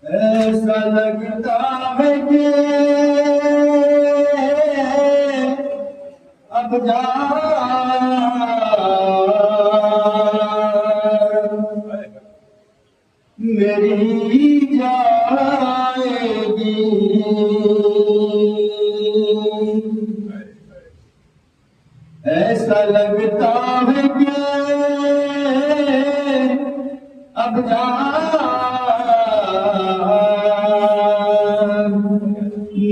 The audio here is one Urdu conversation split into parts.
ایسا لگتا ہے کہ اب میری جائے گی، ایسا لگتا ہے کہ اب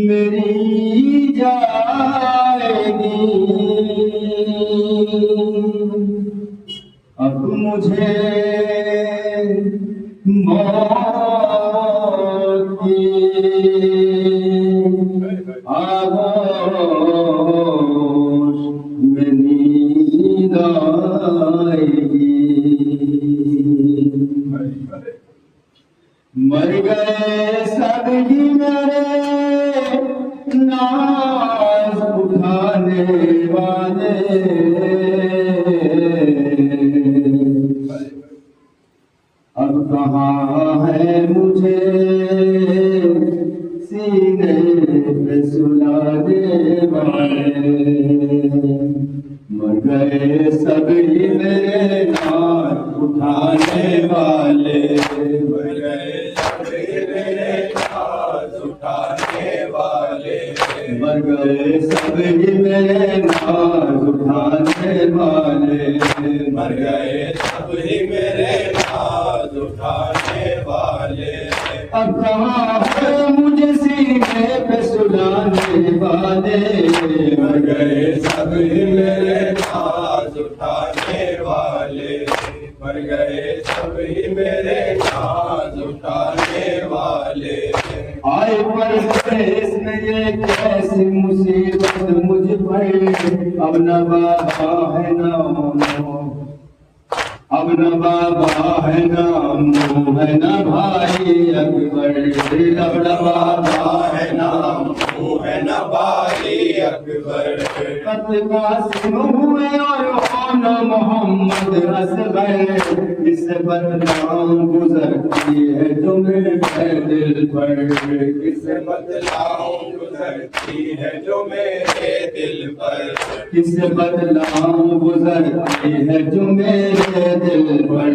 میری جائے گی، اب مجھے موت کی آغوش میں نیند آئے گی، مر گئے سب ہی میرے ناز اٹھانے والے، اب کہاں ہے مجھے سینے پہ سلانے والے، مر گئے سب ہی میرے ناز اٹھانے والے، مر گئے سب ہی میرے ناز اٹھانے والے، مر گئے سب ہی میرے ناز اٹھانے والے، مر گئے سب ہی میرے ناز اٹھانے والے، اب کہاں ہے مجھے سینے پہ سلانے والے، مر گئے سب ہی میرے ناز اٹھانے والے، مر گئے سب ہی میرے ناز اٹھانے والے، آئے پردیس میں یہ کیسی مصیبت مجھ پر، اب نہ بابا ہے نہ اب نہ بابا ہے نہ امو ہے نہ بھائی اکبر، اب نہ بابا ہے نہ امو ہے نہ بھائی اکبر، قتل قاسم ہوئے اور نہ محمد اصغر، اس سے بدنام گزرتی ہے جو میرے دل پر، اس سے بدنام گزرتی ہے جو میرے دل پر، اس سے بدنام گزرتی ہے جو میرے دل پر،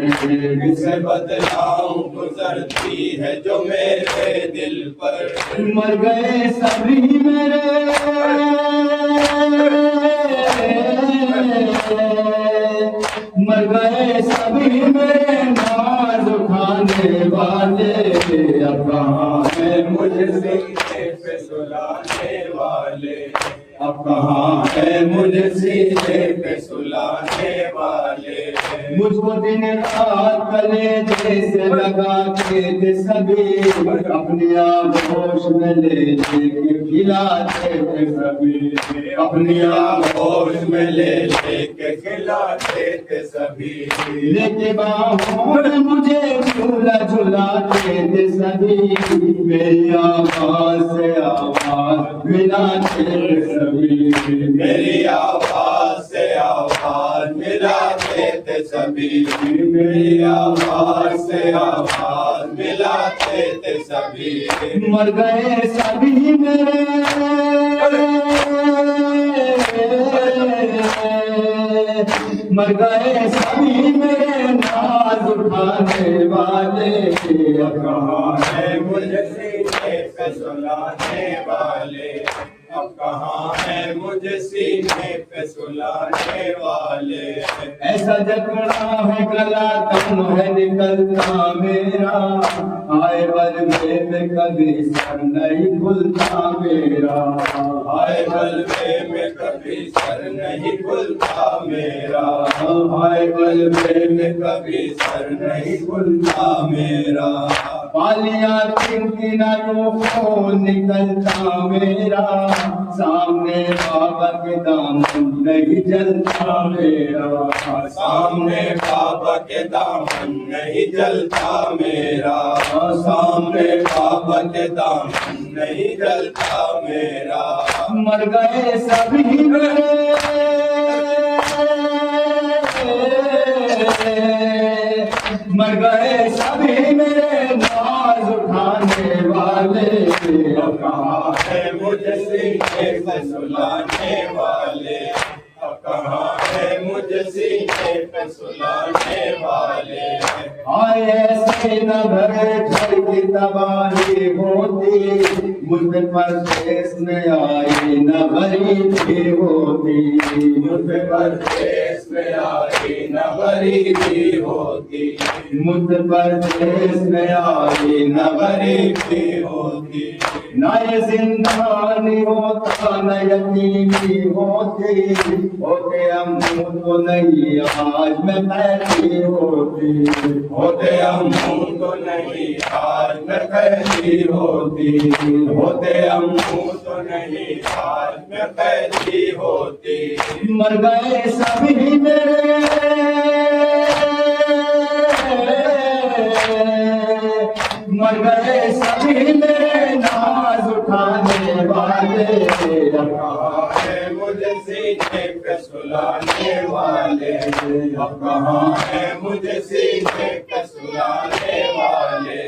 اس سے بدنام گزرتی ہے جو میرے دل پر، مر گئے سبھی میرے مر گئے سبھی میرے ناز اٹھانے والے، اب کہاں ہے مجھے سینے پہ سلانے والے، اب کہاں ہے مجھے سینے پہ سلانے والے، مجھ کو دن رات کلیجے سے لگاتے تھے سبھی، اپنی آغوش میں لے لے کے کھلاتے تھے سبھی، اپنی آغوش میں لے لے کے کھلاتے تھے سبھی، لے کے باہوں میں مجھے جھولا جھلاتے تھے سبھی، میری آواز سے آواز ملاتے تھے سبھی، میری آواز سے آواز ملاتے تھے سبھی، میری آواز سے آواز ملاتے تھے سبھی، مر گئے سبھی میرے مر گئے سبھی میرے ناز اٹھانے والے، اب کہاں ہے مجھے سینے پہ سلانے والے، اب کہاں ہے مجھے سینے پہ سلانے والے، ایسا جکڑا ہے گلا تم ہے نکلتا میرا، آئے بلوے میں کبھی سر نہیں کھلتا میرا، آئے بلوے میں کبھی سر نہیں کھلتا میرا، آئے بلوے میں کبھی سر نہیں کھلتا میرا، پالیاں کنکنوں کو نکلتا میرا، سامنے بابا کے دامن نہیں جلتا میرا، سامنے بابا کے دامن نہیں جلتا میرا، سامنے بابا کے دامن نہیں جلتا میرا، مر گئے سبھی میرے مر گئے سبھی میرے ناز اٹھانے والے اب کہاں ہے مجھے سینے پہ سلانے والے، اب کہاں ہے مجھے سینے پہ سلانے والے، آئے ایسے نہ بھرے گھر کی تباہی ہوتی، مجھ پردیس میں آئی نہ غریبی ہوتی، مجھ پردیس میں آئی نہ غریبی ہوتی، مجھ پردیس میں آئی نہ غریبی ہوتی، نہ یہ زندانی ہوتا نہ یتیمی ہوتی، ہوتے ہم تو نہیں آج میں پیدا ہوتی، ہوتے ہم تو نہیں آج میں قیدی ہوتی، ہوتے ہم تو نہیں آج میں قیدی ہوتی، مر گئے سبھی میرے مر گئے سبھی میرے ناز اٹھانے والے، اب کہاں ہے مجھے سینے پہ سلانے والے، اب کہاں ہے مجھے سینے پہ سلانے والے،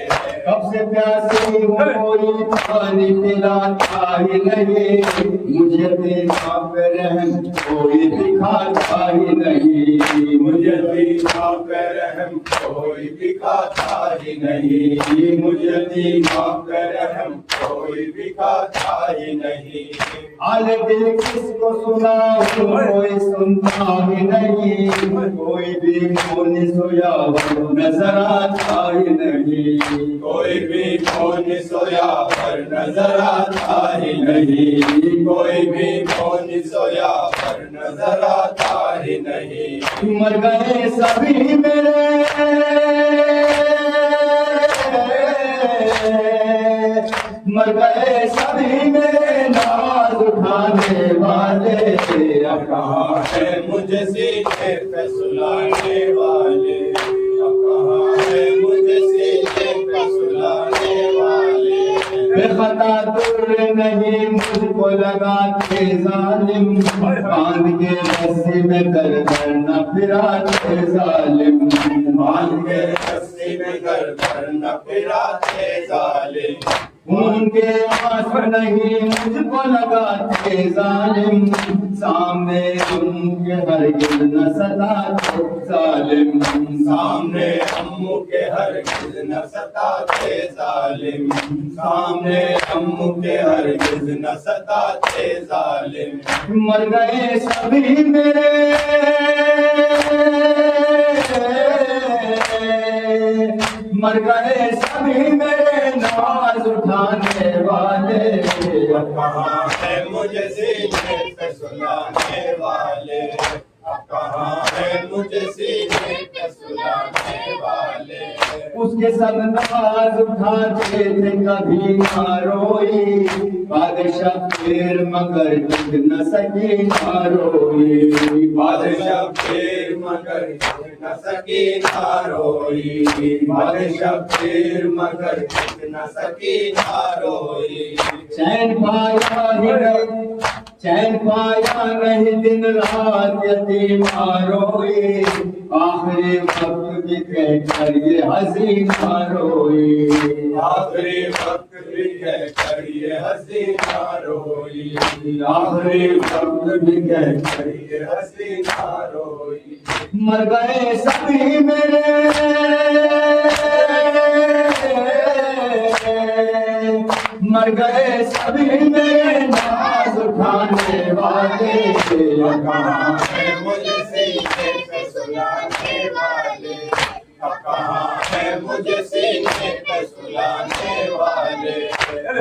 کب سے پیاسی ہوں کوئی پانی پلاتا ہی نہیں، مجھے دیکھا پہ رحم کوئی دکھاتا ہی نہیں، مجھے دیکھا پہ رحم کوئی دکھاتا ہی نہیں، مجھے دیکھا پہ رحم کوئی دکھاتا ہی نہیں، حال دل کس کو سناؤں کوئی سنتا ہی نہیں، کوئی بھی کون سویا نظر آتا ہی نہیں، کوئی بھی کون سویا پر نظر آتا ہی نہیں، کوئی بھی کون سویا پر نظر آتا ہی نہیں، مر گئے سبھی میرے مر گئے سبھی میرے ناز اٹھانے والے، اب کہاں ہے مجھے سینے پہ سلانے والے، اب کہاں ہے مجھے سینے پہ سلانے والے، بے خطا در نہیں مجھ کو لگاتے ظالم، باندھ کے رسی میں کر کر نہ پھراتے ظالم، باندھ کے رسی میں کر کر نہ پھراتے ظالم، ان کے آنسو نہیں مجھ کو لگاتے ظالم، سامنے ہم کے ہرگز نہ ستاتے ظالم، سامنے ہم کے ہرگز نہ ستاتے ظالم، سامنے ہم کے ہرگز نہ ستاتے ظالم، مر گئے سبھی میرے مر گئے سبھی میرے ناز اٹھانے والے، اب کہاں ہے مجھے سینے پہ سلانے والے، اب کہاں ہے مجھے سینے پہ سلانے والے، اس کے سب ناز اٹھاتے تھے کبھی نہ روئی، بادشاہ پھر مگر ٹک نہ سکی نہ روئی، بادشاہ پھر مگر نہ سکی نہ روئی، بادشاہ پھر مگر نہ سکی نہ روئی، چین پایا ہی نہیں چین پایا نہیں دن رات یتیم روئی، آخری وقت بھی کہہ کر یہ حسینہ روئی، آخری وقت بھی کہہ کر یہ حسینہ روئی، آخری وقت بھی کہہ کر یہ حسینہ روئی، مر گئے سبھی میرے مر گئے سبھی میرے ناز اٹھانے والے، اب کہاں ہے مجھے سینے پہ سلانے والے، اب کہاں ہے مجھے سینے پہ سلانے والے،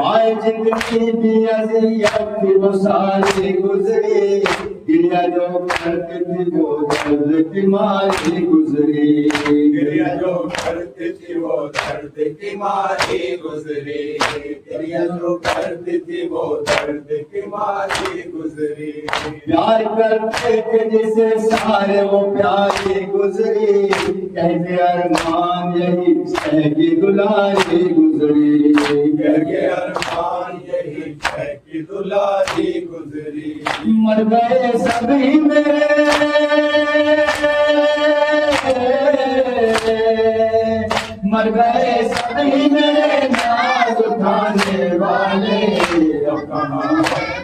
آئے زندگی بھی اذیت کی وہ ساری گزری، گریا جو کرتی تھی وہ درد کی ماری گزری، گریا جو کرتی تھی وہ درد کی ماری گزری، گریا جو کرتی تھی وہ درد کی ماری گزری، پیار کرتے تھے جسے سارے وہ پیاری گزری، کہتے ارمان یہی سہ کی دلاری گزری، کہ ارمان یہی ہے کہ دلاری گزری، مر گئے سبھی میرے مر گئے سبھی میرے ناز اٹھانے سلانے والے اب کہاں ہے